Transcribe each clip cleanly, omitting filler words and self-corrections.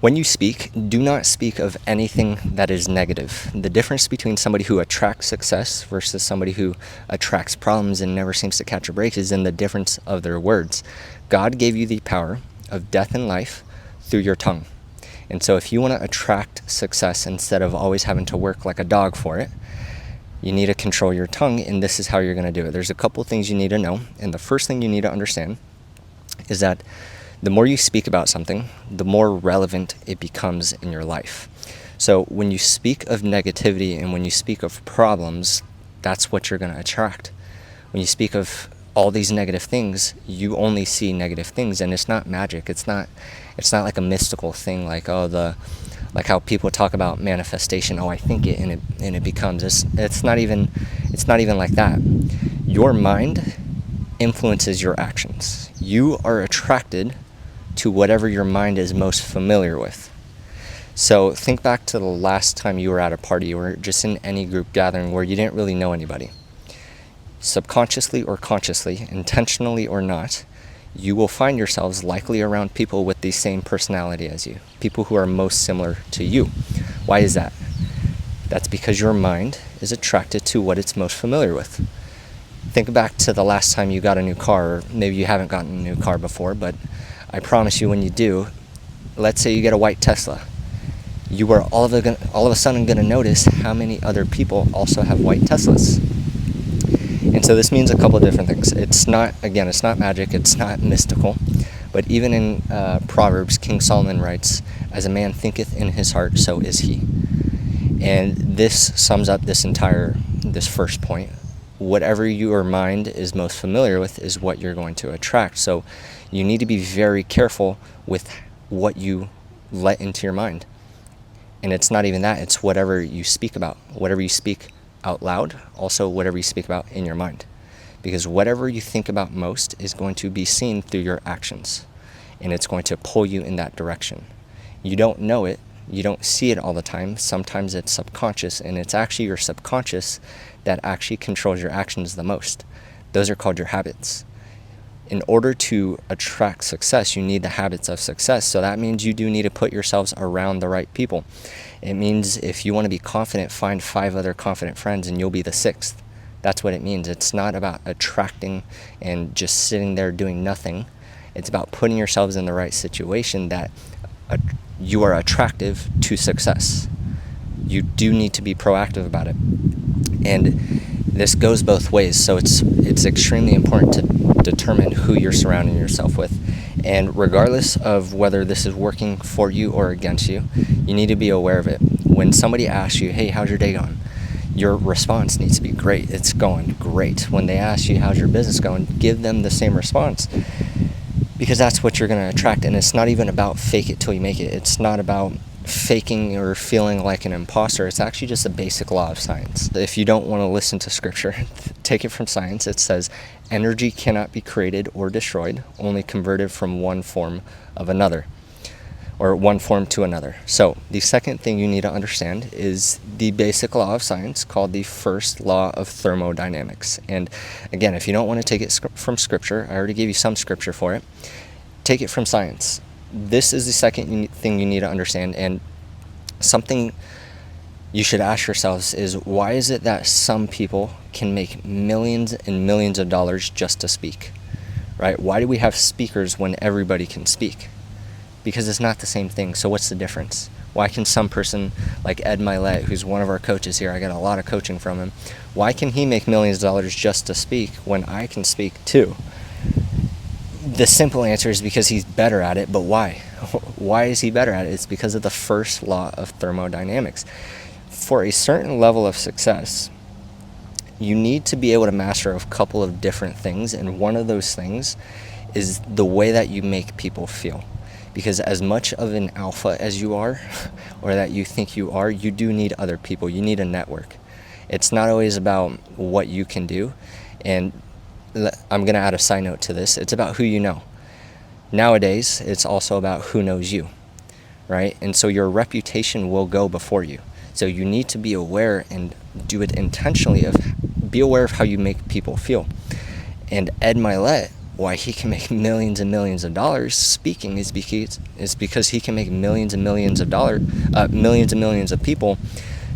When you speak, do not speak of anything that is negative. The difference between somebody who attracts success versus somebody who attracts problems and never seems to catch a break is in the difference of their words. God gave you the power of death and life through your tongue. And so if you want to attract success instead of always having to work like a dog for it, you need to control your tongue, and this is how you're going to do it. There's a couple things you need to know, and the first thing you need to understand is that the more you speak about something, the more relevant it becomes in your life. So when you speak of negativity and when you speak of problems, that's what you're going to attract. When you speak of all these negative things, you only see negative things, and it's not magic. It's not like a mystical thing, like like how people talk about manifestation. Oh, I think it and it becomes. It's not even like that. Your mind influences your actions. You are attracted to whatever your mind is most familiar with. So think back to the last time you were at a party or just in any group gathering where you didn't really know anybody. Subconsciously or consciously, intentionally or not, you will find yourselves likely around people with the same personality as you, people who are most similar to you. Why is that? That's because your mind is attracted to what it's most familiar with. Think back to the last time you got a new car, or maybe you haven't gotten a new car before, but I promise you when you do, let's say you get a white Tesla, you are all of a sudden going to notice how many other people also have white Teslas. And so this means a couple of different things. It's not magic, it's not mystical, but even in Proverbs, King Solomon writes, "As a man thinketh in his heart, so is he." And this sums up this first point. Whatever your mind is most familiar with is what you're going to attract. So you need to be very careful with what you let into your mind. And it's not even that, it's whatever you speak about, whatever you speak out loud, also whatever you speak about in your mind. Because whatever you think about most is going to be seen through your actions, and it's going to pull you in that direction. You don't know it, you don't see it all the time. Sometimes it's subconscious, and it's actually your subconscious that actually controls your actions the most. Those are called your habits. In order to attract success, you need the habits of success. So that means you do need to put yourselves around the right people. It means if you want to be confident, find 5 other confident friends and you'll be the 6th. That's what it means. It's not about attracting and just sitting there doing nothing. It's about putting yourselves in the right situation that you are attractive to success. You do need to be proactive about it. And this goes both ways. So it's extremely important to determine who you're surrounding yourself with. And regardless of whether this is working for you or against you, you need to be aware of it. When somebody asks you, "Hey, how's your day going?" your response needs to be great. It's going great. When they ask you, "How's your business going?" give them the same response, because that's what you're going to attract. And it's not even about fake it till you make it. It's not about faking or feeling like an imposter. It's actually just a basic law of science. If you don't want to listen to scripture, take it from science. It says energy cannot be created or destroyed, only converted from one form of another, or one form to another. So the second thing you need to understand is the basic law of science called the first law of thermodynamics. And again, if you don't want to take it from scripture, I already gave you some scripture for it. Take it from science. This is the second thing you need to understand, and something you should ask yourselves is, why is it that some people can make millions and millions of dollars just to speak, right? Why do we have speakers when everybody can speak? Because it's not the same thing. So what's the difference? Why can some person like Ed Milet, who's one of our coaches here, I get a lot of coaching from him, why can he make millions of dollars just to speak when I can speak too? The simple answer is because he's better at it, but why? Why is he better at it? It's because of the first law of thermodynamics. For a certain level of success, you need to be able to master a couple of different things, and one of those things is the way that you make people feel. Because as much of an alpha as you are, or that you think you are, you do need other people. You need a network. It's not always about what you can do, and I'm going to add a side note to this. It's about who you know. Nowadays, it's also about who knows you, right? And so your reputation will go before you. So you need to be aware and do it intentionally, be aware of how you make people feel. And Ed Milet why he can make millions and millions of dollars speaking is because he can make millions and millions of millions and millions of people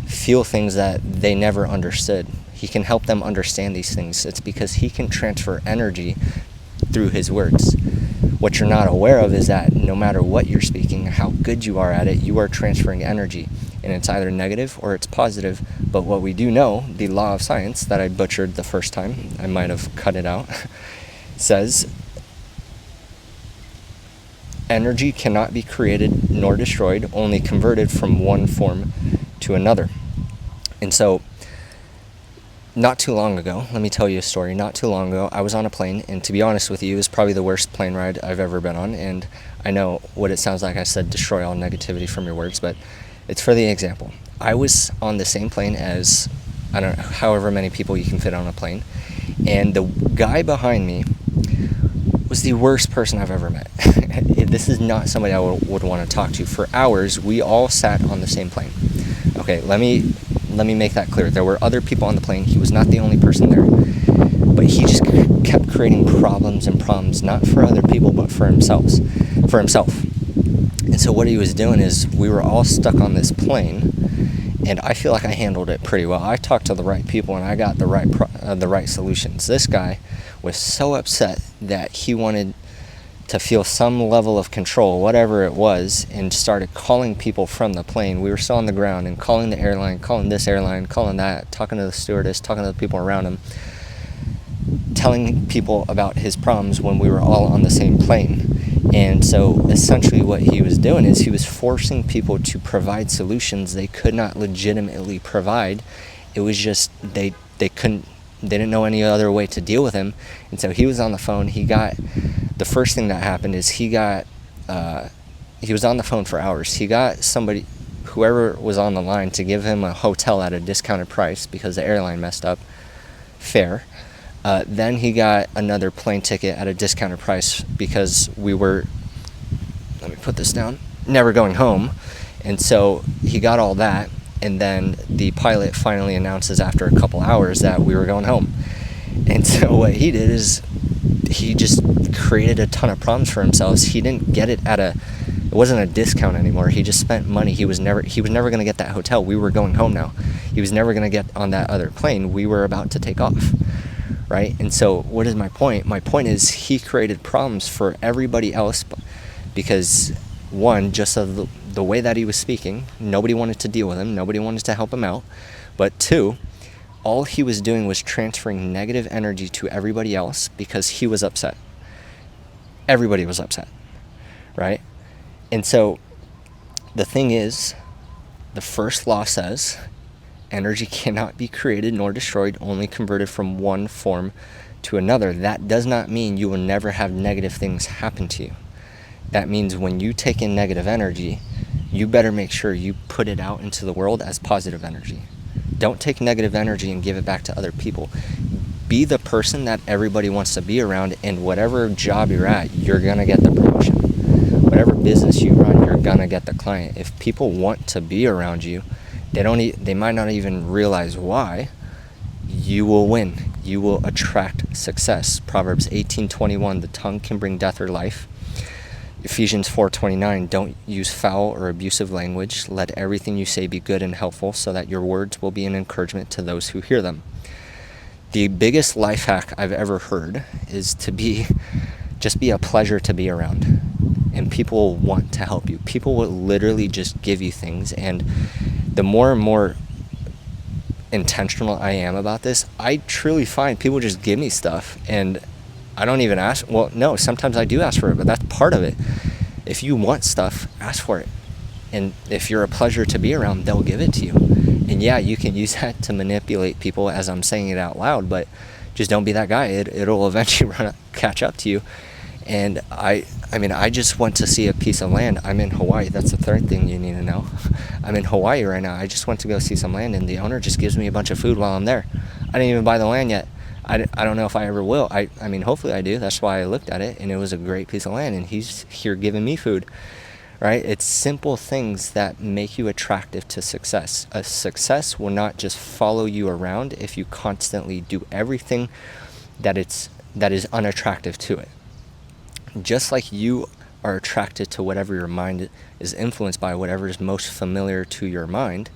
feel things that they never understood. He can help them understand these things. It's because he can transfer energy through his words. What you're not aware of is that no matter what you're speaking, how good you are at it, you are transferring energy. And it's either negative or it's positive. But what we do know, the law of science that I butchered the first time, I might have cut it out, says energy cannot be created nor destroyed, only converted from one form to another. And so, not too long ago, let me tell you a story. Not too long ago, I was on a plane, and to be honest with you, it was probably the worst plane ride I've ever been on. And I know what it sounds like. I said destroy all negativity from your words, but it's for the example. I was on the same plane as, I don't know, however many people you can fit on a plane, and the guy behind me was the worst person I've ever met. This is not somebody I would want to talk to. For hours, we all sat on the same plane. Okay, let me make that clear. There were other people on the plane. He was not the only person there. But he just kept creating problems and problems, not for other people, but for himself. And so what he was doing is we were all stuck on this plane, and I feel like I handled it pretty well. I talked to the right people, and I got the right solutions. This guy was so upset that he wanted to feel some level of control, whatever it was, and started calling people from the plane. We were still on the ground, and calling the airline, calling this airline, calling that, talking to the stewardess, talking to the people around him, telling people about his problems when we were all on the same plane. And so essentially what he was doing is he was forcing people to provide solutions they could not legitimately provide. It was just they didn't know any other way to deal with him. And so he was on the phone. The first thing that happened is he was on the phone for hours. He got whoever was on the line, to give him a hotel at a discounted price because the airline messed up. Fair. Then he got another plane ticket at a discounted price because we were, let me put this down, never going home. And so he got all that, and then the pilot finally announces after a couple hours that we were going home. And so what he did is he just created a ton of problems for himself. He didn't get it it wasn't a discount anymore. He just spent money. He was never going to get that hotel. We were going home now. He was never going to get on that other plane. We were about to take off. Right? And so what is my point? My point is he created problems for everybody else because, one, just of the way that he was speaking, nobody wanted to deal with him. Nobody wanted to help him out. But two, all he was doing was transferring negative energy to everybody else because he was upset. Everybody was upset. Right? And so the thing is, the first law says energy cannot be created nor destroyed, only converted from one form to another. That does not mean you will never have negative things happen to you. That means when you take in negative energy, you better make sure you put it out into the world as positive energy. Don't take negative energy and give it back to other people. Be the person that everybody wants to be around, and whatever job you're at, you're going to get the promotion. Whatever business you run, you're going to get the client. If people want to be around you, they might not even realize why. You will win. You will attract success. Proverbs 18:21, the tongue can bring death or life. Ephesians 4:29, don't use foul or abusive language. Let everything you say be good and helpful so that your words will be an encouragement to those who hear them. The biggest life hack I've ever heard is to just be a pleasure to be around. And people will want to help you. People will literally just give you things, and the more and more intentional I am about this, I truly find people just give me stuff, and I don't even ask. Well, no, sometimes I do ask for it, but that's part of it. If you want stuff, ask for it. And if you're a pleasure to be around, they'll give it to you. And yeah, you can use that to manipulate people as I'm saying it out loud, but just don't be that guy. It'll eventually catch up to you. And I just went to see a piece of land. I'm in Hawaii. That's the third thing you need to know. I'm in Hawaii right now. I just went to go see some land, and the owner just gives me a bunch of food while I'm there. I didn't even buy the land yet. I don't know if I ever will. I mean, hopefully I do. That's why I looked at it, and it was a great piece of land, and he's here giving me food, right? It's simple things that make you attractive to success. A success will not just follow you around if you constantly do everything that that is unattractive to it. Just like you are attracted to whatever your mind is influenced by, whatever is most familiar to your mind,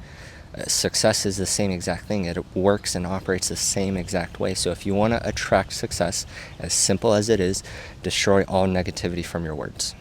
success is the same exact thing. It works and operates the same exact way. So if you want to attract success, as simple as it is, destroy all negativity from your words.